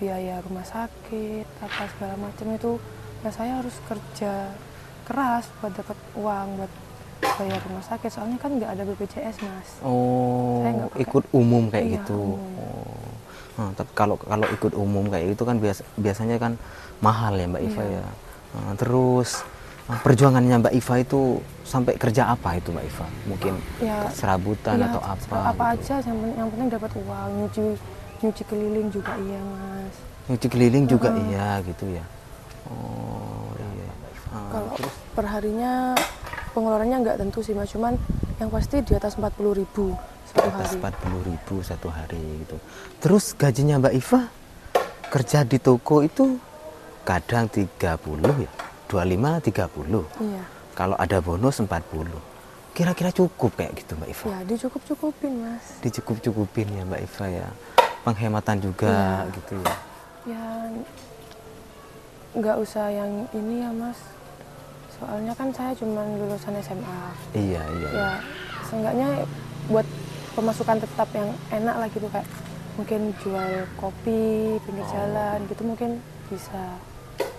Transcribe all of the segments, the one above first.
biaya rumah sakit apa segala macam itu ya saya harus kerja keras buat dapat uang buat bayar rumah sakit, soalnya kan nggak ada BPJS mas. Oh, Saya nggak pakai. ikut umum kayak Iya, gitu. umum. Oh. Nah, tapi kalau kalau ikut umum kayak itu kan biasanya kan mahal ya Mbak Iva Iya. ya. Nah, terus perjuangannya Mbak Iva itu sampai kerja apa itu Mbak Iva? Mungkin Ya, serabutan iya, atau apa apa gitu. aja yang penting dapat uang, nyuci keliling juga iya mas. Nyuci keliling juga iya gitu ya. Oh iya. Kalau Terus perharinya pengeluarannya nggak tentu sih mas, cuman yang pasti di atas 40.000 satu atas hari. 40.000 satu hari gitu. Terus gajinya Mbak Iva kerja di toko itu kadang 30 ya, 25 30. Iya. Kalau ada bonus 40. Kira-kira cukup kayak gitu Mbak Iva? Ya dicukup-cukupin mas. Dicukup-cukupin ya Mbak Iva ya. Penghematan juga Iya. gitu ya. Ya nggak usah yang ini ya mas, soalnya kan saya cuma lulusan SMA. Iya, iya. Ya seenggaknya buat pemasukan tetap yang enak lah gitu, kayak mungkin jual kopi pinggir jalan gitu mungkin bisa.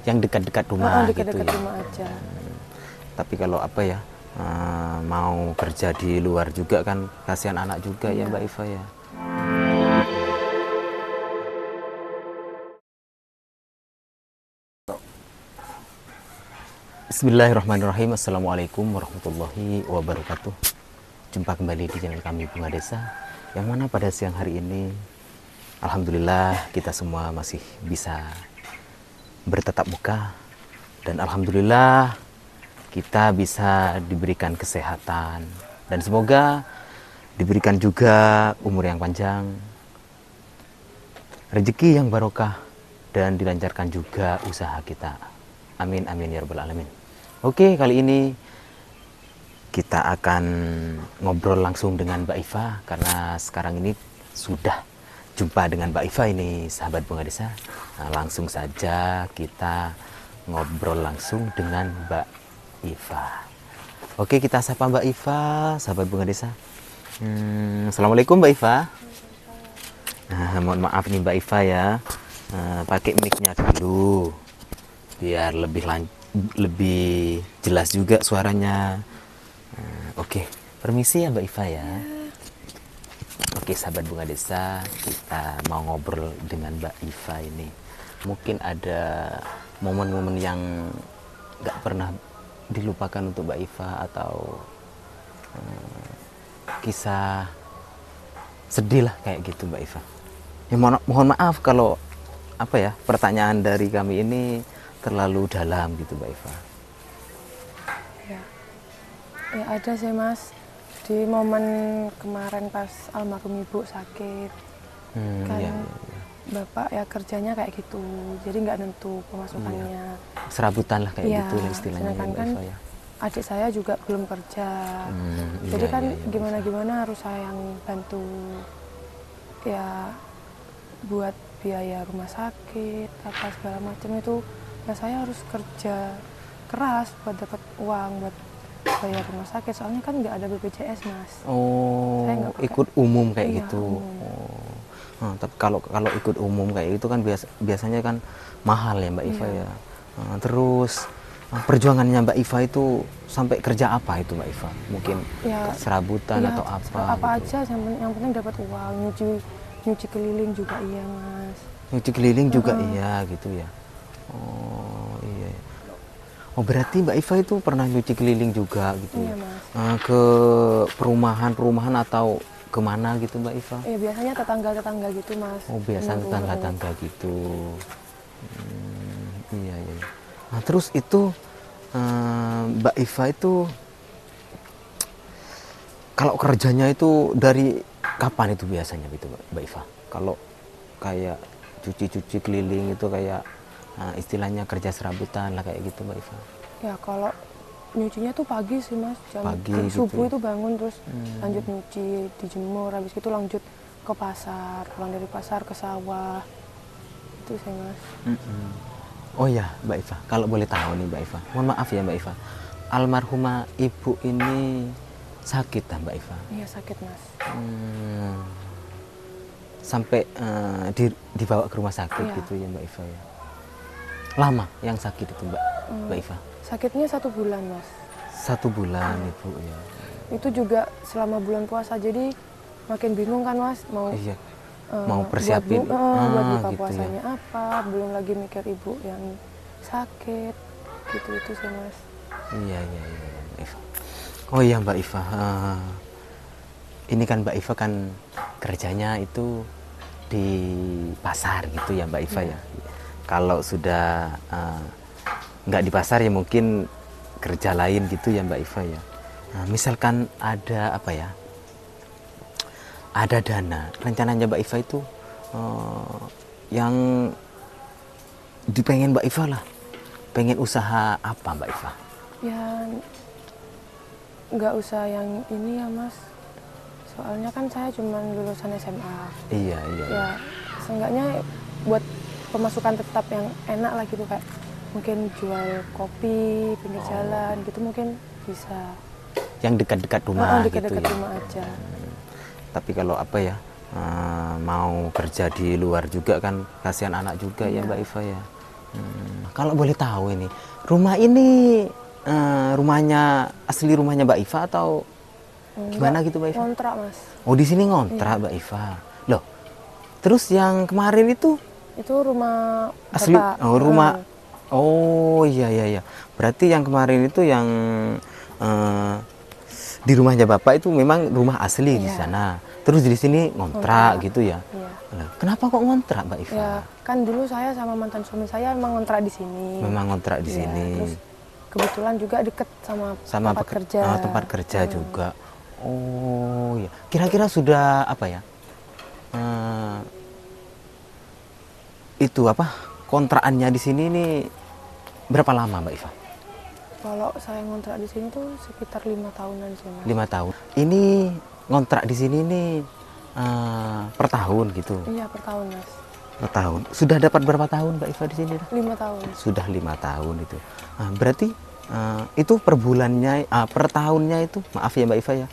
Yang dekat-dekat rumah Dekat-dekat gitu ya. rumah aja. Tapi kalau apa ya, mau kerja di luar juga kan kasihan anak juga ya Iya. Mbak Iva ya. Bismillahirrahmanirrahim. Assalamualaikum warahmatullahi wabarakatuh. Jumpa kembali di channel kami Bunga Desa, yang mana pada siang hari ini alhamdulillah kita semua masih bisa bertatap muka, dan alhamdulillah kita bisa diberikan kesehatan, dan semoga diberikan juga umur yang panjang, rezeki yang barokah, dan dilancarkan juga usaha kita. Amin amin ya rabbal alamin. Oke, kali ini kita akan ngobrol langsung dengan Mbak Iva, karena sekarang ini sudah jumpa dengan Mbak Iva ini, sahabat Bunga Desa. Nah, langsung saja kita ngobrol langsung dengan Mbak Iva. Oke, kita sapa Mbak Iva, sahabat Bunga Desa. Assalamualaikum Mbak Iva. Nah, mohon maaf nih Mbak Iva ya, pakai mic-nya dulu biar lebih jelas juga suaranya. Oke, permisi ya Mbak Iva ya. Oke, sahabat Bunga Desa, kita mau ngobrol dengan Mbak Iva ini. Mungkin ada momen-momen yang gak pernah dilupakan untuk Mbak Iva, atau kisah sedih lah kayak gitu Mbak Iva. Ya, mohon maaf kalau apa ya, pertanyaan dari kami ini terlalu dalam gitu Mbak Iva. Ya ada sih mas, di momen kemarin pas almarhum ibu sakit kan Iya. bapak ya kerjanya kayak gitu, jadi nggak nentu pemasukannya. Serabutan lah kayak Iya, gitu lah istilahnya ya sedangkan Mbak kan Iva ya. adik saya juga belum kerja, jadi Iya, kan iya, iya, Mbak Iva. gimana harus saya yang bantu ya buat biaya rumah sakit apa segala macam itu ya saya harus kerja keras buat dapat uang buat bayar rumah sakit, soalnya kan nggak ada BPJS mas. Oh, Saya nggak pakai. ikut umum kayak Iya, gitu. umum. Oh. Nah, tapi kalau kalau ikut umum kayak itu kan biasanya kan mahal ya Mbak Iva Iya. ya. Terus perjuangannya Mbak Iva itu sampai kerja apa itu Mbak Iva? Mungkin Ya, serabutan iya, atau apa apa gitu. aja yang penting dapat uang, nyuci keliling juga iya mas. Nyuci keliling juga iya gitu ya. Oh iya. Oh berarti Mbak Iva itu pernah nyuci keliling juga gitu Iya ya? mas. Ke perumahan-perumahan atau kemana gitu Mbak Iva? Ya biasanya tetangga gitu mas. Oh biasa Menurut. tetangga-tetangga gitu. Iya iya. Nah terus itu Mbak Iva itu kalau kerjanya itu dari kapan itu biasanya gitu Mbak Iva? Kalau kayak cuci-cuci keliling itu kayak istilahnya kerja serabutan lah kayak gitu Mbak Iva. Ya kalau nyucinya tuh pagi sih mas, jam Pagi subuh gitu. itu bangun terus lanjut nyuci, dijemur, habis itu lanjut ke pasar, pulang dari pasar ke sawah, itu sih mas. Oh ya Mbak Iva, kalau boleh tahu nih Mbak Iva, mohon maaf ya Mbak Iva, almarhumah ibu ini sakit lah Mbak Iva? Iya sakit mas. sampai dibawa ke rumah sakit gitu ya Mbak Iva ya. Lama yang sakit itu Mbak Iva? Sakitnya 1 bulan Mas. 1 bulan Ibu ya. Itu juga selama bulan puasa, jadi makin bingung kan Mas mau mau persiapin buat buka gitu puasanya ya. apa, belum lagi mikir ibu yang sakit gitu itu sih Mas. Iya Mbak Iva. Oh iya Mbak Iva, ini kan Mbak Iva kan kerjanya itu di pasar gitu ya Mbak Iva ya. Kalau sudah nggak di pasar ya mungkin kerja lain gitu ya Mbak Iva ya. Nah, misalkan ada apa ya, ada dana, rencananya Mbak Iva itu yang dipengen Mbak Iva lah, pengen usaha apa Mbak Iva? Ya nggak usah yang ini ya Mas, soalnya kan saya cuma lulusan SMA. Iya. Ya seenggaknya buat pemasukan tetap yang enak lah gitu, kayak mungkin jual kopi pinggir jalan gitu mungkin bisa. Yang dekat-dekat rumah dekat-dekat gitu ya. rumah aja. Tapi kalau apa ya, mau kerja di luar juga kan kasihan anak juga ya Mbak Iva ya. Kalau boleh tahu ini, rumah ini rumahnya asli rumahnya Mbak Iva atau gimana gitu Mbak Iva? Ngontrak Mas. Oh di sini ngontrak Mbak Iva. Loh, terus yang kemarin itu rumah asli? Bapak. Oh rumah. Oh iya. Berarti yang kemarin itu yang di rumahnya Bapak itu memang rumah asli di sana. Terus di sini ngontrak gitu ya. Iya. Kenapa kok ngontrak Mbak Iva? Ya, kan dulu saya sama mantan suami saya memang ngontrak di sini. Memang ngontrak di sini. Terus kebetulan juga deket sama tempat kerja. Tempat kerja juga. Oh ya. Kira-kira sudah apa ya? Itu apa? Kontrakannya di sini ini berapa lama Mbak Iva? Kalau saya ngontrak di sini tuh sekitar 5 tahunan sih Mas. 5 tahun. Ini ngontrak di sini nih per tahun gitu? Iya per tahun Mas. Per tahun. Sudah dapat berapa tahun Mbak Iva di sini? 5 tahun. Sudah 5 tahun itu. Berarti itu per bulannya, per tahunnya itu, maaf ya Mbak Iva ya,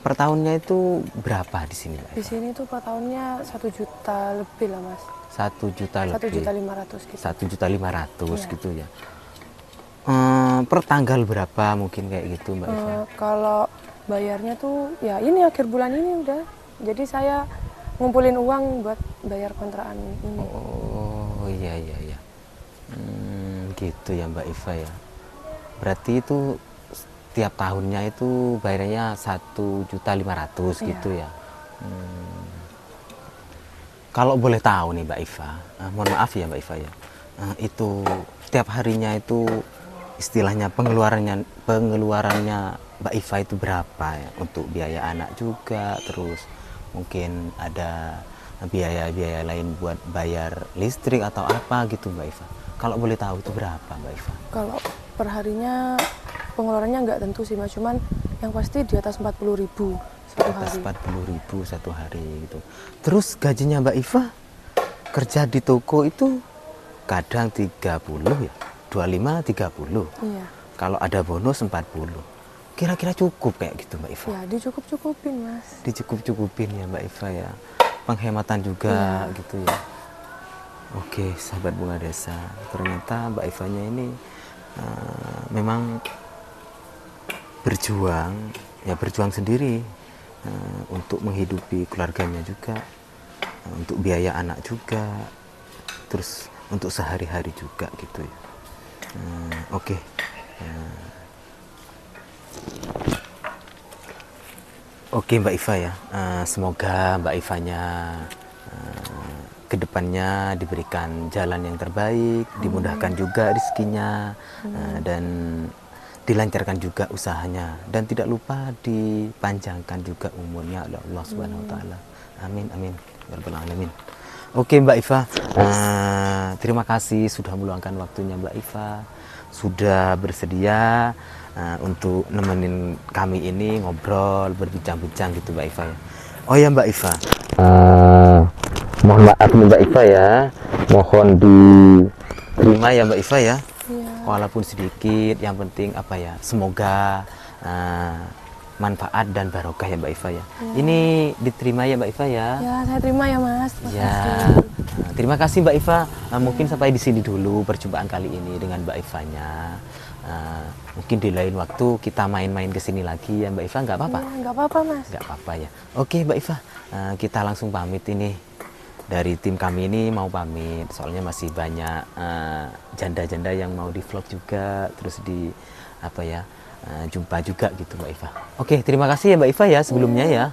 per tahunnya itu berapa di sini Mbak Iva? Di sini tuh per tahunnya 1 juta lebih lah Mas. 1 juta lebih. 1.500.000 gitu. 1.500.000 gitu ya. Per tanggal berapa mungkin kayak gitu Mbak Iva? Kalau bayarnya tuh ya ini akhir bulan ini udah. Jadi saya ngumpulin uang buat bayar kontrakan ini. Oh iya. Gitu ya Mbak Iva ya. Berarti itu tiap tahunnya itu bayarnya 1.500.000 gitu ya. Kalau boleh tahu nih Mbak Iva, mohon maaf ya Mbak Iva ya, itu tiap harinya itu istilahnya pengeluarannya Mbak Iva itu berapa ya, untuk biaya anak juga, terus mungkin ada biaya-biaya lain buat bayar listrik atau apa gitu Mbak Iva. Kalau boleh tahu itu berapa Mbak Iva? Kalau perharinya pengeluarannya nggak tentu sih Mas, cuman yang pasti di atas 40.000 satu hari. 40.000 satu hari gitu. Terus gajinya Mbak Iva kerja di toko itu kadang 30 ya, 25-30. Iya. Kalau ada bonus 40. Kira-kira cukup kayak gitu Mbak Iva? Ya dicukup-cukupin Mas. Dicukup-cukupin ya Mbak Iva ya. Penghematan juga gitu ya. Oke, sahabat Bunga Desa, ternyata Mbak Ivanya ini memang berjuang sendiri untuk menghidupi keluarganya juga, untuk biaya anak juga, terus untuk sehari-hari juga gitu ya. Oke. Oke Mbak Iva ya, semoga Mbak Ivanya kedepannya diberikan jalan yang terbaik, dimudahkan juga rezekinya, dan dilancarkan juga usahanya, dan tidak lupa dipanjangkan juga umurnya oleh Allah Subhanahu Wa Taala. Amin amin ya rabbal alamin. Oke Mbak Iva, terima kasih sudah meluangkan waktunya Mbak Iva, sudah bersedia untuk nemenin kami ini ngobrol, berbincang-bincang gitu Mbak Iva ya. Oh ya Mbak Iva, mohon maaf nih Mbak Iva ya, mohon diterima ya Mbak Iva ya. Walaupun sedikit, yang penting apa ya, semoga manfaat dan barokah ya Mbak Iva ya. Ya. Ini diterima ya Mbak Iva ya. Ya, saya terima ya Mas. Terima Ya, kasih. terima kasih Mbak Iva. Mungkin sampai di sini dulu perjumpaan kali ini dengan Mbak Ivanya. Mungkin di lain waktu kita main-main ke sini lagi ya Mbak Iva, nggak apa-apa? Ya, nggak apa-apa Mas. Nggak apa-apa ya. Oke Mbak Iva, kita langsung pamit ini. Dari tim kami ini mau pamit, soalnya masih banyak janda-janda yang mau di vlog juga, terus di apa ya, jumpa juga gitu Mbak Iva. Oke, terima kasih ya Mbak Iva ya sebelumnya ya.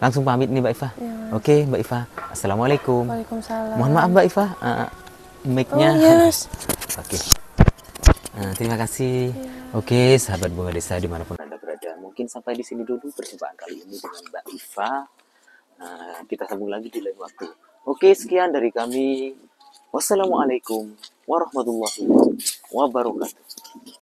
Langsung pamit nih Mbak Iva. Ya, Oke Mbak Iva, Assalamualaikum. Waalaikumsalam. Mohon maaf Mbak Iva, mic-nya. Oh, yes. Oke. Terima kasih. Oke, sahabat Bunga Desa dimanapun Anda berada. Mungkin sampai di sini dulu perjumpaan kali ini dengan Mbak Iva. Kita sambung lagi di lain waktu. Oke, sekian dari kami. Wassalamualaikum warahmatullahi wabarakatuh.